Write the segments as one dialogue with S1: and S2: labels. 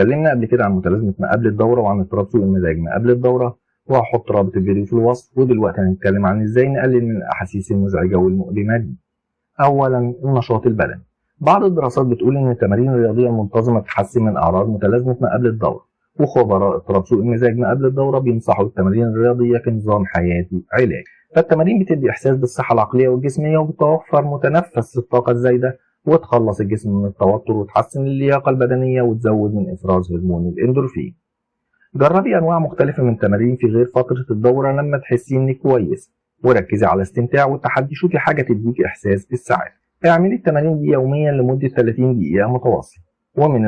S1: اتكلمنا قبل كده عن متلازمة ما قبل الدورة وعن اضطراب سوء المزاج ما قبل الدورة، وهحط رابط الفيديو في الوصف. ودلوقتي هنتكلم عن ازاي نقلل من الأحاسيس المزعجة والمؤلمة دي. أولا، النشاط البدني. بعض الدراسات بتقول إن التمارين الرياضية المنتظمة تحسن من أعراض متلازمة ما قبل الدورة، وخبراء اضطراب سوء المزاج ما قبل الدورة بينصحوا التمارين الرياضية كنظام حياتي علاج. فالتمارين بتدي إحساس بالصحة العقلية والجسمية، وبتوفر متنفس للطاقة الزايدة، وتخلص الجسم من التوتر، وتحسن اللياقة البدنية، وتزود من إفراز هرمون الإندورفين. جربي أنواع مختلفة من التمارين في غير فترة الدورة لما تحسي إنك كويس، وركزي على الاستمتاع والتحدي. شوفي حاجة تديك إحساس بالسعادة. اعملي التمارين دي يوميا لمدة 30 دقيقة متواصلة. ومن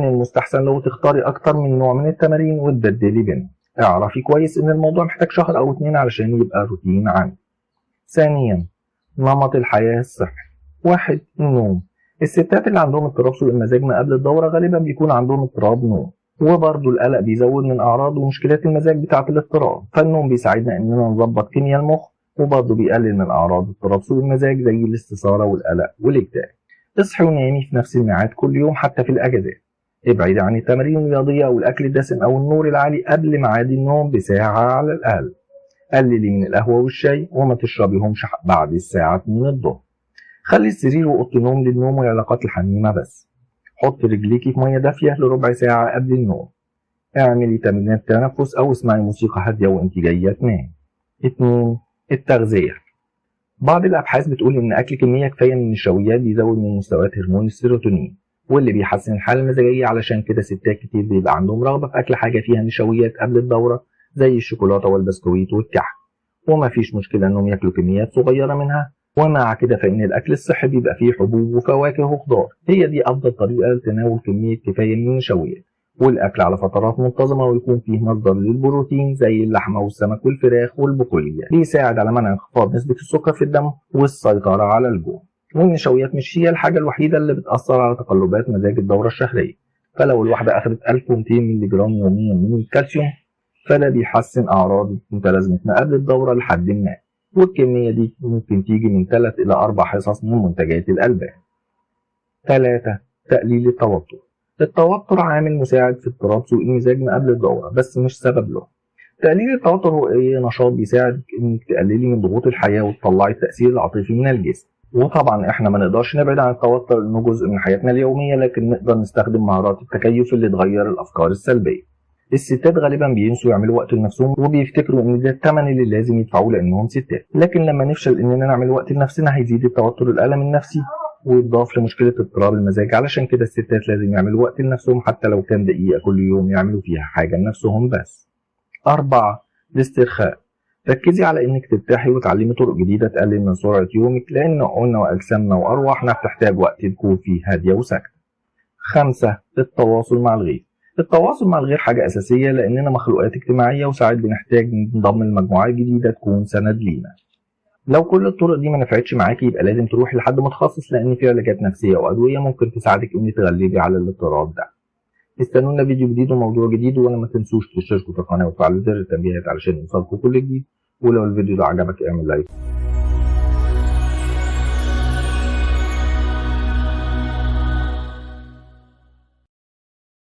S1: المستحسن لو تختاري أكتر من نوع من التمارين وتبدلي بينهم. اعرفي كويس إن الموضوع محتاج شهر أو 2 علشان يبقى روتين عندك. ثانيا، نمط الحياة الصحي. 1. النوم. الستات اللي عندهم اضطراب سوء المزاج ما قبل الدورة غالبا بيكون عندهم اضطراب نوم، وبرضه القلق بيزود من أعراض ومشكلات المزاج بتاعة الاضطراب. فالنوم بيساعدنا إننا نظبط كيمياء المخ، وبرضه بيقلل من أعراض اضطراب سوء المزاج زي الاستثارة والقلق والاكتئاب. اصحي ونامي في نفس الميعاد كل يوم حتى في الأجازات. ابعدي عن التمارين الرياضية أو الأكل الدسم أو النور العالي قبل ميعاد النوم بساعة على الأقل. قللي من القهوة والشاي وما تشربيهمش بعد الساعة 2 الظهر. خلي السرير وأوضة النوم للنوم والعلاقات الحميمة بس. حط رجليكي في مية دافية لربع ساعة قبل النوم. اعملي تمرينات تنفس أو اسمعي موسيقى هادية وانت جاية تنام. 2. التغذية. بعض الأبحاث بتقول إن أكل كمية كفاية من النشويات بيزود من مستويات هرمون السيروتونين، واللي بيحسن الحالة المزاجية. علشان كده ستات كتير بيبقى عندهم رغبة في أكل حاجة فيها نشويات قبل الدورة زي الشوكولاتة والبسكويت والكحك، ومفيش مشكلة إنهم ياكلوا كميات صغيرة منها. ومع كده فإن الأكل الصحي بيبقى فيه حبوب وفواكه وخضار، هي دي أفضل طريقة لتناول كمية كفاية من النشويات. والأكل على فترات منتظمة، ويكون فيه مصدر للبروتين زي اللحمة والسمك والفراخ والبقوليات. بيساعد على منع انخفاض نسبة السكر في الدم والسيطرة على الجوع. والنشويات مش هي الحاجة الوحيدة اللي بتأثر على تقلبات مزاج الدورة الشهرية. فلو الواحدة أخذت 1200 مللي جرام يوميا من الكالسيوم، فده بيحسن أعراض متلازمة ما قبل الدورة لحد ما. والكمية دي ممكن تيجي من 3 إلى 4 حصص من منتجات الألبان. 3. تقليل التوتر. التوتر عامل مساعد في اضطراب سوء المزاج ما قبل الدورة، بس مش سبب له. تقليل التوتر هو أي نشاط بيساعد إنك تقللي من ضغوط الحياة وتطلعي التأثير العاطفي من الجسم. وطبعا إحنا ما نقدرش نبعد عن التوتر إنه جزء من حياتنا اليومية، لكن نقدر نستخدم مهارات التكيف اللي تغير الأفكار السلبية. الستات غالبا بينسوا يعملوا وقت لنفسهم، وبيفتكروا ان ده الثمن اللي لازم يدفعوه لانهم ستات. لكن لما نفشل اننا نعمل وقت لنفسنا هيزيد التوتر والالم النفسي، ويضاف لمشكله اضطراب المزاج. علشان كده الستات لازم يعملوا وقت لنفسهم، حتى لو كان دقيقه كل يوم يعملوا فيها حاجه لنفسهم بس. 4. الاسترخاء. ركزي على انك ترتاحي وتعلمي طرق جديده تقلل من سرعه يومك، لان عقولنا واجسامنا وارواحنا بتحتاج وقت تكون فيه هاديه وساكته. 5. التواصل مع الغير. التواصل مع الغير حاجة أساسية، لأننا مخلوقات اجتماعية، وساعات بنحتاج ننضم لمجموعات جديدة تكون سند لينا. لو كل الطرق دي ما نفعتش معاكي، يبقى لازم تروحي لحد متخصص، لأن في علاجات نفسية وأدوية ممكن تساعدك إن تغلبي على الاضطراب ده. استنونا فيديو جديد وموضوع جديد، ولا ما تنسوش تشتركوا في القناة وتفعلوا زر التنبيهات علشان يوصلكوا كل جديد. ولو الفيديو ده عجبك اعمل لايك.